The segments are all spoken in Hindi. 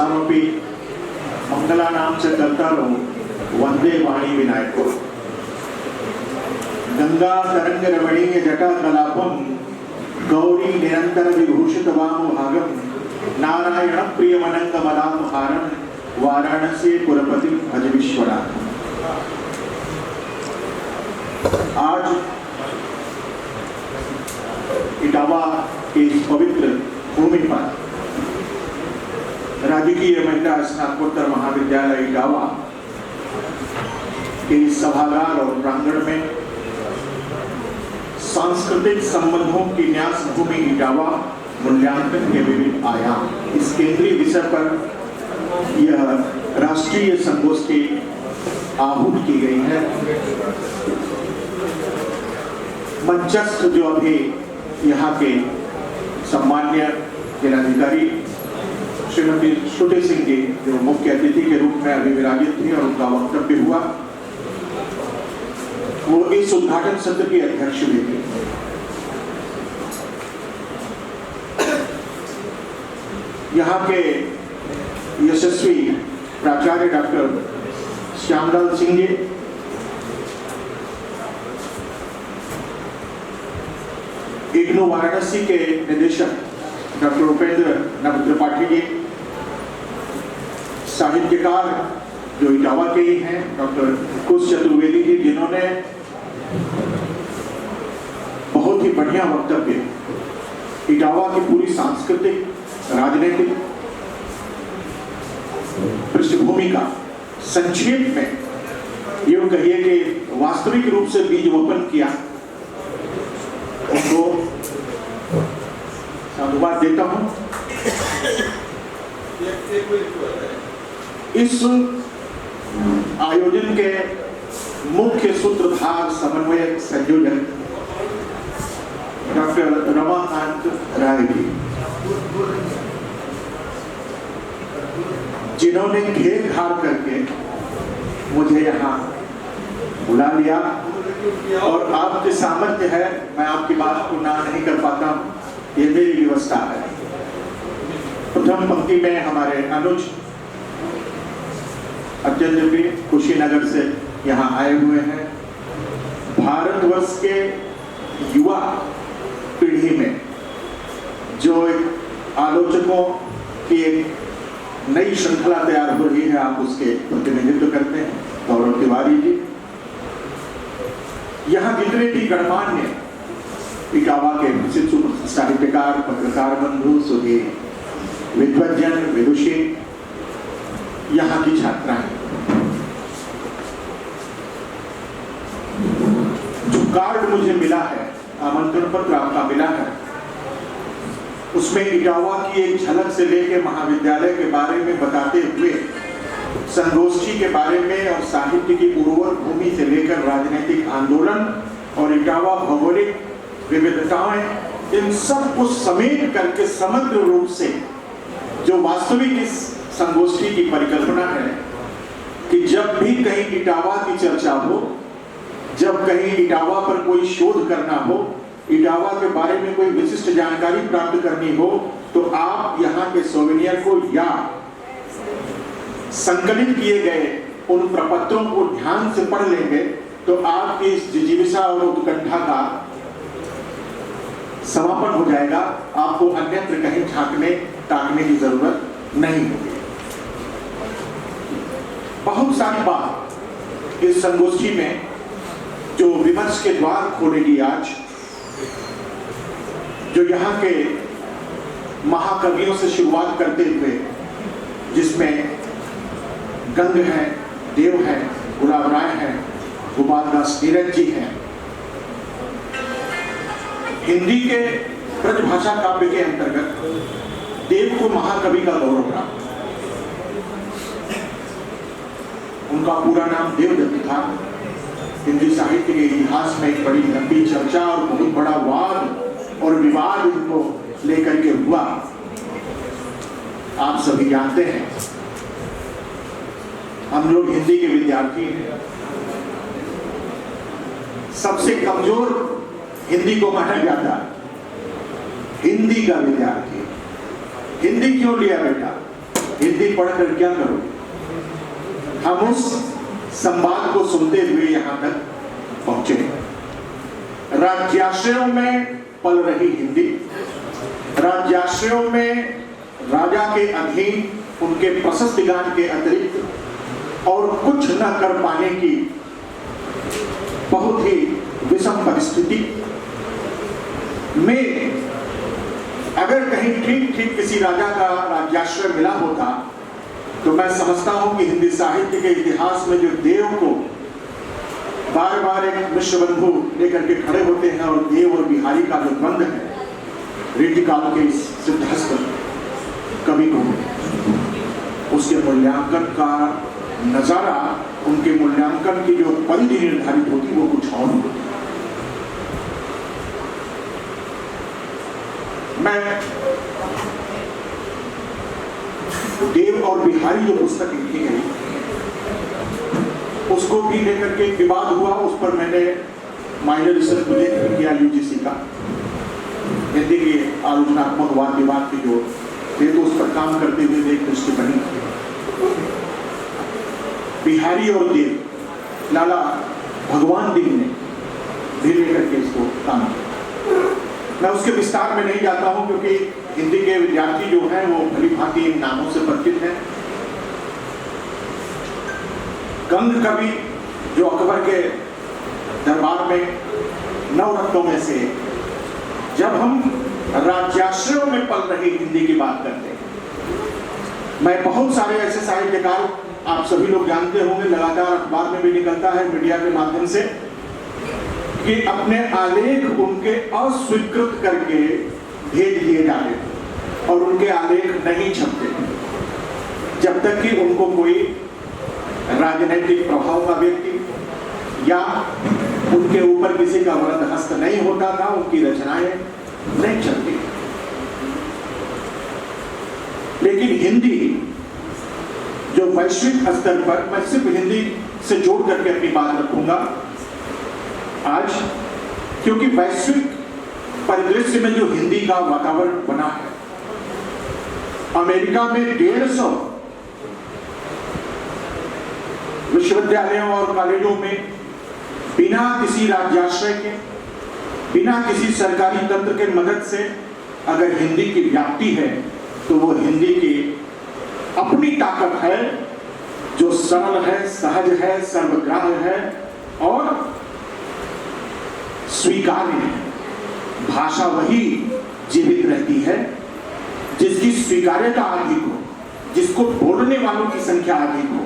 सामपि मंगलानां च कर्तारौ वंदे वाणी विनायको गंगा तरंग रमणीय जटा कलापम गौरी निरंतर विभूषित वामभागम नारायण प्रियमनंग मदामहारम वाराणसी पुरपति भज विश्वनाथ। आज इटावा के इस पवित्र भूमि पर राजकीय महिला स्नातकोत्तर महाविद्यालय इटावा के इस सभागार और प्रांगण में सांस्कृतिक संबंधों की न्यास भूमि इटावा मूल्यांकन के विभिन्न आयाम इस केंद्रीय विषय पर यह राष्ट्रीय संगोष्ठी आहूत की गई है। मंचस्थ जो अभी यहाँ के सम्मान्य जिलाधिकारी श्रीमती श्रुति सिंह जी जो मुख्य अतिथि के रूप में अभी विराजित थी और उनका वक्तव्य हुआ, वो इस उद्घाटन सत्र की अध्यक्ष भी थे। यहाँ के यशस्वी प्राचार्य डॉक्टर श्यामलाल सिंह जी, इग्नू वाराणसी के निदेशक डॉक्टर उपेंद्र नभ त्रिपाठी जी, साहित्यकार जो इटावा के ही हैं डॉक्टर कुश चतुर्वेदी जी, जिन्होंने बहुत ही बढ़िया वक्तव्य इटावा की पूरी सांस्कृतिक राजनीतिक पृष्ठभूमि का संक्षेप में ये कहिए कि वास्तविक रूप से बीज वपन किया, उनको साधुवाद देता हूं। इस आयोजन के मुख्य सूत्रधार समन्वयक संयोजक डॉक्टर रमाकांत राय जी, जिन्होंने घेर घार करके मुझे यहाँ बुला लिया और आपके सामर्थ्य है, मैं आपकी बात को ना नहीं कर पाता, ये मेरी व्यवस्था है। प्रथम पंक्ति में हमारे अनुज अत्यंत भी कुशीनगर से यहाँ आए हुए हैं। भारतवर्ष के युवा पीढ़ी में जो एक आलोचकों की एक नई श्रृंखला तैयार हो रही है, आप उसके प्रतिनिधित्व करते हैं, गौरव तिवारी जी। यहाँ जितने भी गणमान्य इटावा के प्रसिद्ध साहित्यकार, पत्रकार बंधु, सुधीर विद्वज्जन, विदुषी, यहाँ की छात्राएं, जो कार्ड मुझे मिला है, आमंत्रण पत्र आपका मिला है, उसमें इटावा की एक झलक से लेकर महाविद्यालय के बारे में बताते हुए संगोष्ठी के बारे में और साहित्य की उर्वर भूमि से लेकर राजनीतिक आंदोलन और इटावा भौगोलिक विविधताएं, इन सब को समेट करके समग्र रूप से जो वास्तविक इस संगोष्ठी की परिकल्पना है कि जब भी कहीं इटावा की चर्चा हो, जब कहीं इटावा पर कोई शोध करना हो, इटावा के बारे में कोई विशिष्ट जानकारी प्राप्त करनी हो, तो आप यहाँ के सोवेनियर को या संकलित किए गए उन प्रपत्रों को ध्यान से पढ़ लेंगे तो आपकी इस जिज्ञासा और उत्कंठा का समापन हो जाएगा। आपको अन्यत्र कहीं झांकने ताकने की जरूरत नहीं होगी। बहुत सारी बात इस संगोष्ठी में जो विमर्श के द्वार खोलेगी आज, जो यहाँ के महाकवियों से शुरुआत करते हुए, जिसमें गंग है, देव है, गुलाब राय है, गोपाल दास नीरज जी हैं, हिंदी के ब्रजभाषा काव्य के अंतर्गत देव को महाकवि का गौरव प्राप्त। उनका पूरा नाम देवदत्त था। हिंदी साहित्य के इतिहास में एक बड़ी लंबी चर्चा और बहुत बड़ा वाद और विवाद इनको लेकर के हुआ, आप सभी जानते हैं। हम लोग हिंदी के विद्यार्थी हैं। सबसे कमजोर हिंदी को माना जाता है। हिंदी का विद्यार्थी, हिंदी क्यों लिया बेटा? हिंदी पढ़कर क्या करो। हम उस संवाद को सुनते हुए यहां तक पहुंचे। राज्याश्रयों में पल रही हिंदी, राज्याश्रयों में राजा के अधीन उनके प्रशस्त ज्ञान के अतिरिक्त और कुछ न कर पाने की बहुत ही विषम परिस्थिति में अगर कहीं ठीक ठीक किसी राजा का राज्याश्रय मिला होता तो मैं समझता हूं कि हिंदी साहित्य के इतिहास में जो देव को बार बार एक विश्वबंधु लेकर के खड़े होते हैं और देव और बिहारी का जो द्वंद है रीतिकाल के सिद्धहस्त कवि को, उसके मूल्यांकन का नजारा, उनके मूल्यांकन की जो परिधि निर्धारित होती वो कुछ और होती। मैं देव और बिहारी जो पुस्तक लिखी गई उसको भी लेकर के विवाद हुआ, उस पर मैंने माइनर रिसर्च प्रोजेक्ट किया यूजीसी का, हिंदी के आलोचनात्मक वाद विवाद के जो थे तो उस पर काम करते हुए एक दृष्टि बनी। बिहारी और देव लाला भगवान दिन ने भी लेकर के इसको काम किया। मैं उसके विस्तार में नहीं जाता हूं क्योंकि हिंदी के विद्यार्थी जो हैं वो भली भांति इन नामों से परिचित हैं। गंग कवि जो अकबर के दरबार में नवरत्नों में से, जब हम राज्याश्रयों में पल रही हिंदी की बात करते हैं, मैं बहुत सारे ऐसे साहित्यकार आप सभी लोग जानते होंगे, लगातार अखबार में भी निकलता है, मीडिया के माध्यम से, कि अपने आलेख उनके अस्वीकृत करके भेज दिए जाते और उनके आलेख नहीं छपते जब तक कि उनको कोई राजनीतिक प्रभाव का व्यक्ति या उनके ऊपर किसी का वरद हस्त नहीं होता था, उनकी रचनाएं नहीं चलती। लेकिन हिंदी जो वैश्विक स्तर पर, मैं सिर्फ हिंदी से जोड़ करके अपनी बात रखूंगा आज, क्योंकि वैश्विक परिदृश्य में जो हिंदी का वातावरण बना है, अमेरिका में 150 विश्वविद्यालयों और कॉलेजों में बिना किसी राज्याश्रय के, बिना किसी सरकारी तंत्र के मदद से अगर हिंदी की व्याप्ति है तो वो हिंदी की अपनी ताकत है जो सरल है, सहज है, सर्वग्राह्य है और स्वीकार्य है। भाषा वही जीवित रहती है जिसकी स्वीकार्यता अधिक हो, जिसको बोलने वालों की संख्या अधिक हो।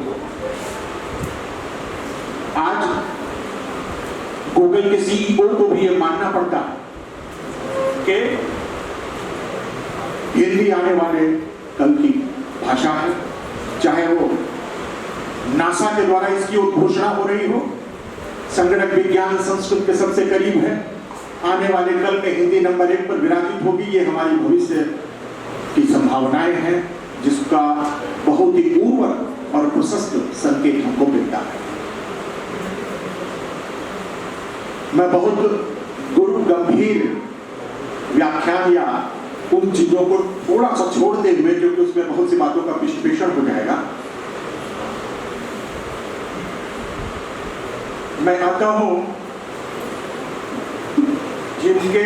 आज गूगल के सीईओ को भी यह मानना पड़ता है कि हिंदी आने वाले कल की भाषा है, चाहे वो नासा के द्वारा इसकी उद्घोषणा हो रही हो, संगणक विज्ञान संस्कृत के सबसे करीब है, आने वाले कल में हिंदी नंबर 1 पर विराजित होगी। ये हमारी भविष्य की संभावनाएं हैं जिसका बहुत ही उर्वर और प्रशस्त संकेत हमको मिलता है। मैं बहुत गुरु गंभीर व्याख्यान या उन चीजों को थोड़ा सा छोड़ते हुए, क्योंकि उसमें बहुत सी बातों का विश्लेषण हो जाएगा, मैं आता हूं जिनके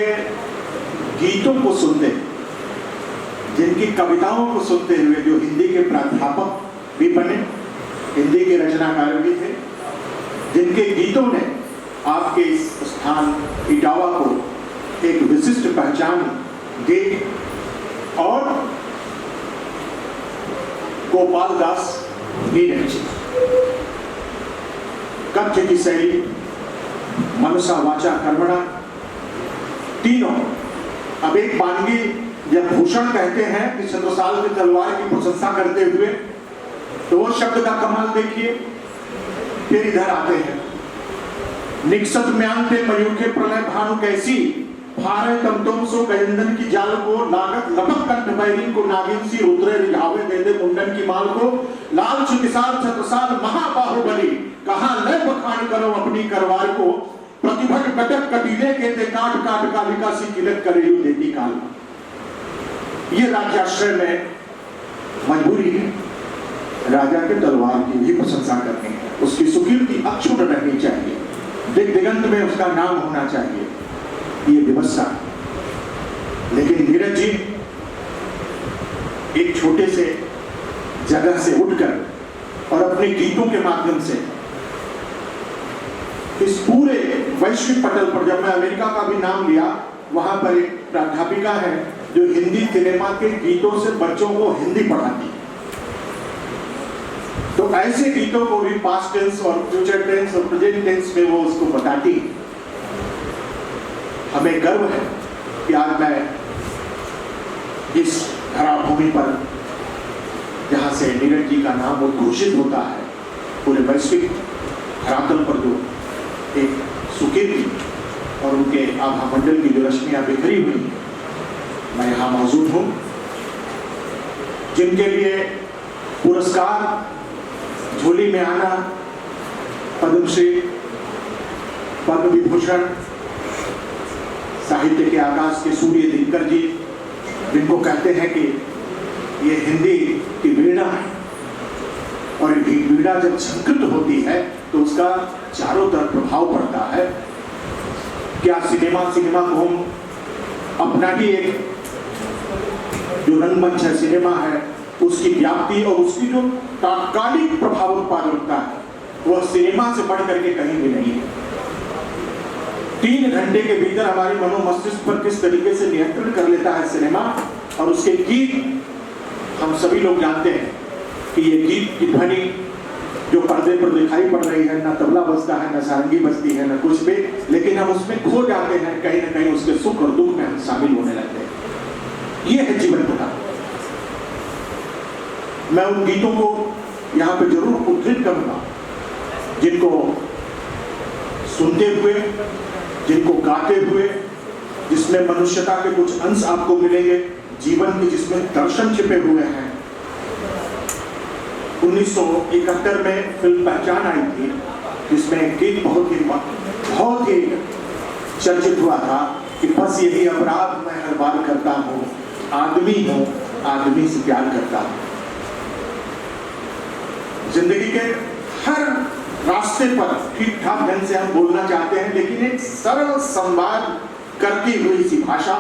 गीतों को सुनते, जिनकी कविताओं को सुनते हुए जो हिंदी के प्राध्यापक भी बने, हिंदी के रचनाकार भी थे, जिनके गीतों ने आपके इस स्थान इटावा को एक विशिष्ट पहचान दी, और गोपाल दास नीरज, कथ्य की शैली, मनसा वाचा कर्मणा, तीनों। अब एक बानगी जब भूषण कहते हैं कि चंद्रसाल की तलवार की प्रशंसा करते हुए, तो वो शब्द का कमाल देखिए। फिर इधर आते हैं, निक्षत म्यांते मयूर के प्रलय भानु कैसी, फारे तमतम सो गयंदन की जाल को, लागत लपक कंठ बैरिंग को, नागिन सी रुद्रे रिझावे दे दे मुंडन की माल को, लाल छुतिसाल छत्रसाल महाबाहुबली, कहां न बखान करो अपनी करवार को, प्रतिभट कटक कटीले के ते काट काट कालिका सी किलक करेयु देती काल। ये राज्याश्रय में मजबूरी है राजा के तलवार की भी प्रशंसा करनी है, उसकी सुकीर्ति अक्षुण्ण रहनी चाहिए, दिग दिगंत में उसका नाम होना चाहिए, ये व्यवस्था। लेकिन नीरज जी एक छोटे से जगह से उठकर और अपने गीतों के माध्यम से इस पूरे वैश्विक पटल पर, जब मैं अमेरिका का भी नाम लिया, वहां पर एक प्राध्यापिका है जो हिंदी सिनेमा के गीतों से बच्चों को हिंदी पढ़ाती है। तो ऐसे गीतों को भी पास्ट टेंस और फ्यूचर टेंस और प्रेजेंट टेंस में वो उसको बताती। हमें गर्व है कि आज मैं इस धरा भूमि पर, जहां से नीरज जी का नाम उद्घोषित होता है, पूरे वैश्विक धरातल पर जो एक सुकीर्ति और उनके आभा मंडल की जो रश्मियां बिखरी हुई, मैं यहाँ मौजूद हूँ। जिनके लिए पुरस्कार झोली में आना, पद्मश्री, पद्म विभूषण, साहित्य के आकाश के सूर्य दिनकर जी, जिनको कहते हैं कि ये हिंदी की वीणा है, और वीणा जब झंकृत होती है तो उसका चारों तरफ प्रभाव पड़ता है। क्या सिनेमा को हम अपना ही एक जो रंगमंच है, सिनेमा है, उसकी व्याप्ति और उसकी जो तात्कालिक प्रभाव उत्पादकता है, वह सिनेमा से बढ़ करके कहीं भी नहीं है। 3 घंटे के भीतर हमारे मनोमस्तिष्क पर किस तरीके से नियंत्रण कर लेता है सिनेमा, और उसके गीत हम सभी लोग जानते हैं कि ये गीत की ध्वनि जो पर्दे पर दिखाई पड़ रही है, ना तबला बजता है, ना सारंगी बजती है, ना कुछ भी, लेकिन हम उसमें खो जाते हैं, कहीं ना कहीं उसके सुख और दुख में हम शामिल होने लगते हैं। ये है जीवन कथा। मैं उन गीतों को यहाँ पे जरूर उद्धृत करूंगा, जिनको सुनते हुए, जिनको गाते हुए, जिसमें मनुष्यता के कुछ अंश आपको मिलेंगे, जीवन के जिसमें दर्शन छिपे हुए हैं। 1971 में फिल्म पहचान आई थी, जिसमें एक गीत बहुत ही चर्चित हुआ था कि बस यही अपराध मैं हर बार करता हूँ, आदमी हूँ, आदमी से प्यार करता हूँ। जिंदगी के हर रास्ते पर ठीक ठाक ढंग से हम बोलना चाहते हैं, लेकिन एक सरल संवाद करती हुई सी भाषा,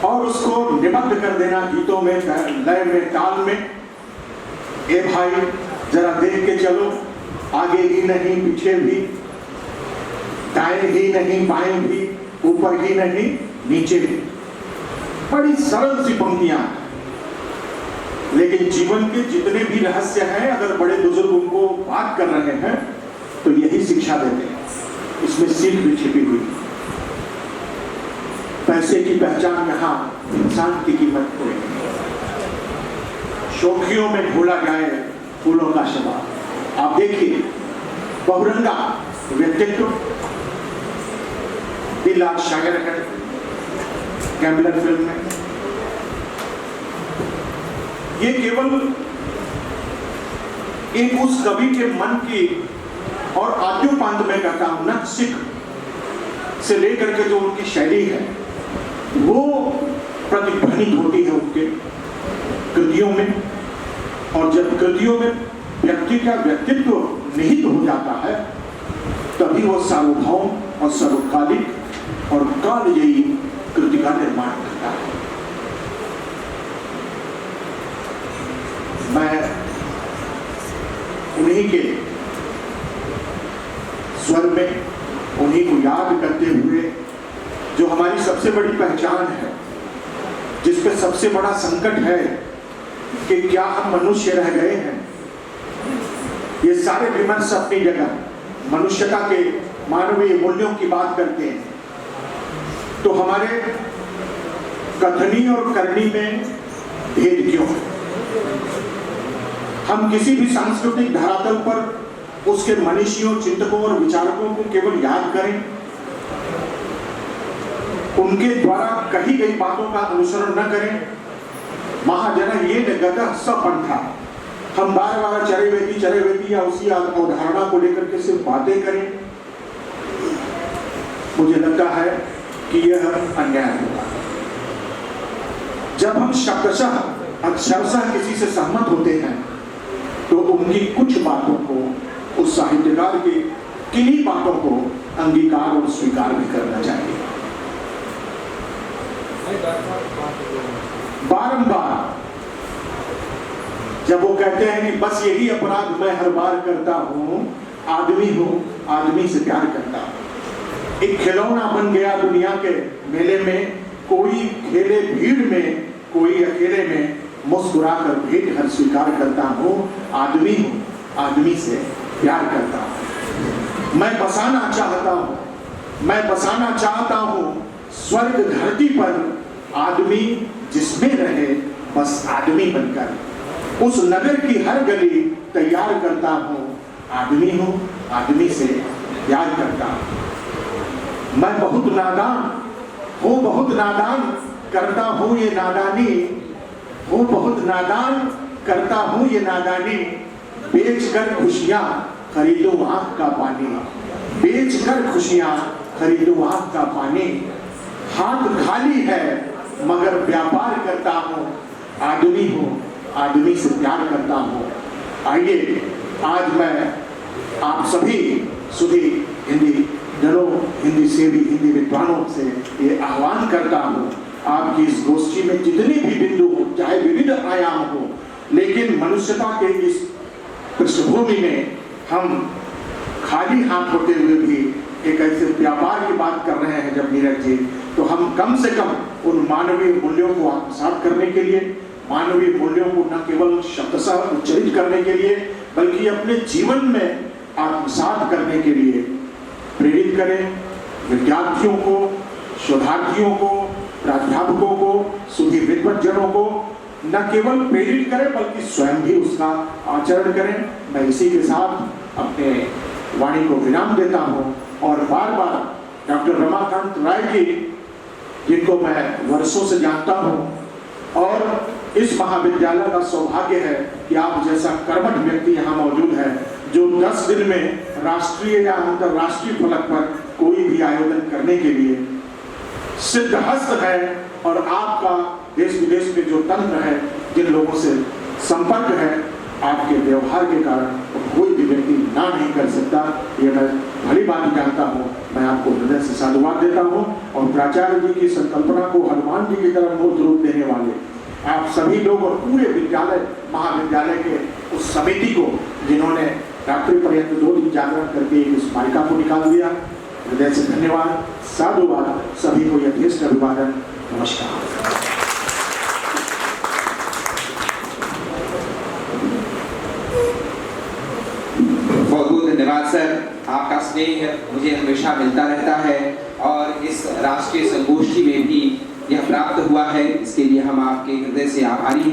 और उसको निबद्ध कर देना गीतों में, लय में, ताल में। ए भाई जरा देख के चलो, आगे ही नहीं पीछे भी, दाएं ही नहीं बाएं भी, ऊपर ही नहीं नीचे भी। बड़ी सरल सी पंक्तियां, लेकिन जीवन के जितने भी रहस्य हैं, अगर बड़े बुजुर्ग उनको बात कर रहे हैं तो यही शिक्षा देते हैं। इसमें सीख भी छिपी हुई। पैसे की पहचान यहाँ इंसान की कीमत को, शौकियों में भूला जाए फूलों का शबाब। आप देखिए बहुरंगा व्यक्तित्व, दिल आज शायर है गैम्बलर फिल्म में। ये केवल एक उस कवि के मन की, और आद्योपांत में कहता हूं न, सिख से लेकर के जो उनकी शैली है वो प्रतिध्वनित होती है उनके कृतियों में। और जब कृतियों में व्यक्ति का व्यक्तित्व निहित हो जाता है, तभी वो सार्वभौम और सर्वकालिक और कालजयी कृति का निर्माण करता है। मैं उन्हीं के स्वर में, उन्हीं को याद करते हुए, जो हमारी सबसे बड़ी पहचान है, जिस पे सबसे बड़ा संकट है कि क्या हम मनुष्य रह गए हैं। ये सारे विमर्श अपनी जगह मनुष्यता के मानवीय मूल्यों की बात करते हैं, तो हमारे कथनी और करनी में भेद क्यों है? हम किसी भी सांस्कृतिक धरातल पर उसके मनीषियों, चिंतकों और विचारकों को केवल याद करें, उनके द्वारा कही गई बातों का अनुसरण न करें। महाजन ये गतः सपंथा, हम बार बार चरैवेति या उसी अवधारणा को लेकर के सिर्फ बातें करें, मुझे लगता है कि यह अन्याय होगा। जब हम शब्दशः अक्षरशः किसी से सहमत होते हैं तो उनकी कुछ बातों को, उस साहित्यकार की किन्हीं बातों को अंगीकार और स्वीकार भी करना चाहिए। बारंबार जब वो कहते हैं कि बस यही अपराध मैं हर बार करता हूं, आदमी हूं, आदमी से प्यार करता हूं। एक खिलौना बन गया दुनिया के मेले में, कोई खेले भीड़ में, कोई अकेले में, मुस्कुराकर भेंट हर स्वीकार करता हूं, आदमी हूं, आदमी से प्यार करता हूं। मैं बसाना चाहता हूं, मैं बसाना चाहता हूं स्वर्ग धरती पर, आदमी जिसमें रहे बस आदमी बनकर, उस नगर की हर गली तैयार करता हूं, आदमी हूं, आदमी से प्यार करता हूं। मैं बहुत नादान हूं, बहुत नादान करता हूं ये नादानी, हूं बहुत नादान करता हूं ये नादानी, बेचकर खुशियां खरीदूं आंख का पानी, बेचकर खुशियां खरीदूं आंख का पानी, हाथ खाली है मगर व्यापार करता हूं, आदमी हूं, आदमी से प्यार करता हूं। आइए आज मैं आप सभी सुधी हिंदी जनों, हिंदी सेवी, हिंदी विद्वानों से ये आह्वान करता हूं, आपकी इस गोष्ठी में जितने भी बिंदु हो, चाहे विविध आयाम हो, लेकिन मनुष्यता के इस पृष्ठभूमि में हम खाली हाथ होते हुए भी एक ऐसे व्यापार की बात कर रहे हैं जब नीरज जी, तो हम कम से कम उन मानवीय मूल्यों को आत्मसात करने के लिए, मानवीय मूल्यों को न केवल शब्दशः उच्चरित करने के लिए बल्कि अपने जीवन में आत्मसात करने के लिए प्रेरित करें। विद्यार्थियों को, शोधार्थियों को, प्राध्यापकों को, सुधी विद्वज्जनों को न केवल प्रेरित करें बल्कि स्वयं भी उसका आचरण करें। मैं इसी के साथ अपने वाणी को विराम देता हूं और बार बार डॉक्टर रमाकांत राय जी, जिनको मैं वर्षों से जानता हूं और इस महाविद्यालय का सौभाग्य है कि आप जैसा कर्मठ व्यक्ति यहाँ मौजूद है जो 10 दिन में राष्ट्रीय या अंतर्राष्ट्रीय फलक पर कोई भी आयोजन करने के लिए सिद्धहस्त है, और आपका देश विदेश में जो तंत्र है, जिन लोगों से संपर्क है, आपके व्यवहार के कारण कोई भी व्यक्ति ना नहीं कर सकता। ये मैं भली बात जानता हूँ। मैं आपको हृदय से साधुवाद देता हूँ और प्राचार्य जी की संकल्पना को हनुमान जी की तरह मूर्त रूप देने वाले आप सभी लोग और पूरे विद्यालय, महाविद्यालय के उस समिति को, जिन्होंने रात्रि पर्यंत 2 दिन जागरण करके इस स्मारिका को निकाल दिया, हृदय से धन्यवाद, साधुवाद, सभी को यथेष्ट अभिवादन, नमस्कार। बहुत बहुत धन्यवाद सर, आपका स्नेह मुझे हमेशा मिलता रहता है और इस राष्ट्रीय संगोष्ठी में भी यह प्राप्त हुआ है, इसके लिए हम आपके हृदय से आभारी हैं।